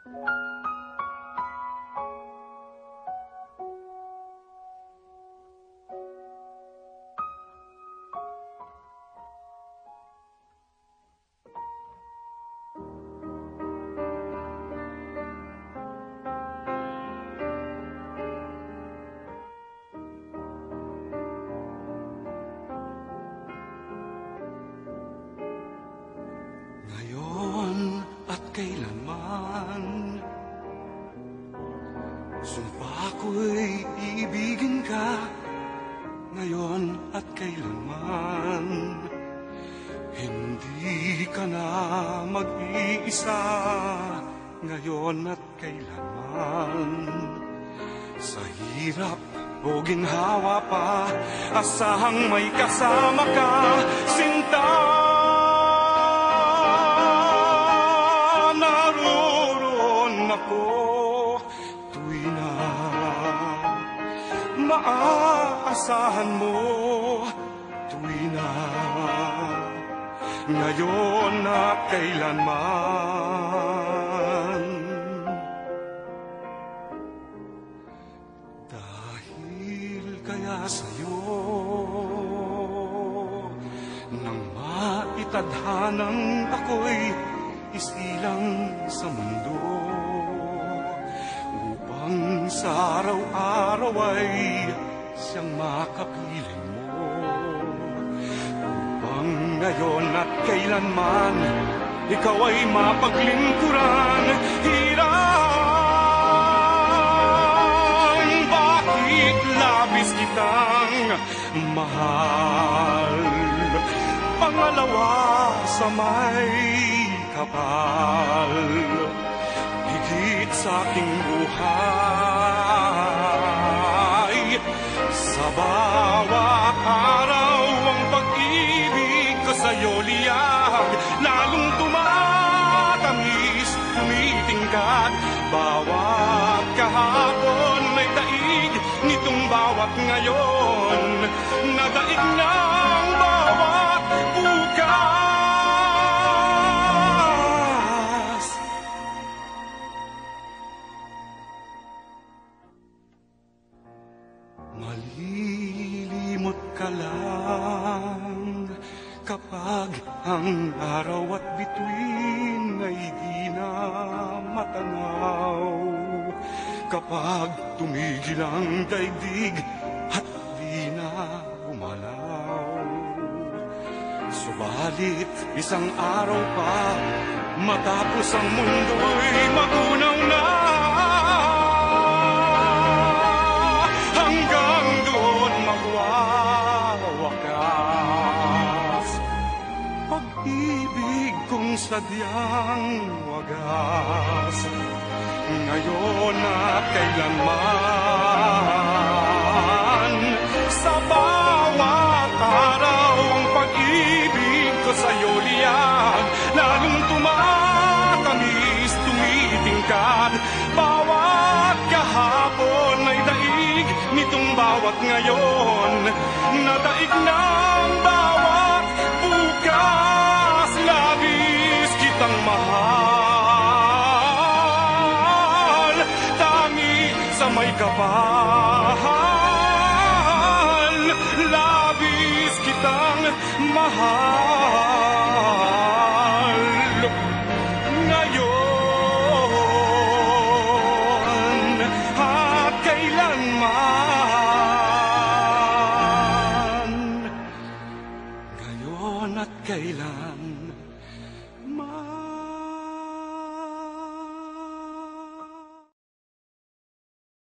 Ngayon at kailanman, sumpa ko'y ibigin ka. Ngayon at kailanman, hindi ka na mag-iisa. Ngayon at kailanman, sa hirap o ginhawa pa, asahang may kasama ka, sinta. Maaasahan mo tuwi na, ngayon at kailanman. Dahil kaya sa'yo nang maitadhanang ako'y isilang sa mundo, upang sa araw-araw ay siyang makapiling mo, upang ngayon at kailanman ikaw ay mapaglingkuran. Hirang bakit labis kitang mahal, pangalawa sa may kapal, higit sa aking buhay. Sa bawat araw ang pag-ibig ko sa'yo liyag, lalong tumatamis, tumitingkad. Bawat kahapon may daig, nitong bawat ngayon, nadaig ng bawat bukas. Malilimot ka lang kapag ang araw at bituin ay di na matanaw, kapag tumigil ang daigdig at di na gumalaw. Subalit isang araw pa matapos ang mundo'y magunaw na, hanggang doon magwawakas pag-ibig kong sadyang wagas. Ngayon at kailanman, sa bawat araw ang pag-ibig ko sa'yo liyag, lalong tumatamis, tumitingkad. Bawat kahapon ay daig, nitong bawat ngayon, nadaig ng bawat bukas. Labis kitang mahal, tangi sa may kapal. Labis kitang mahal, ngayon at kailanman. Ngayon at kailanman.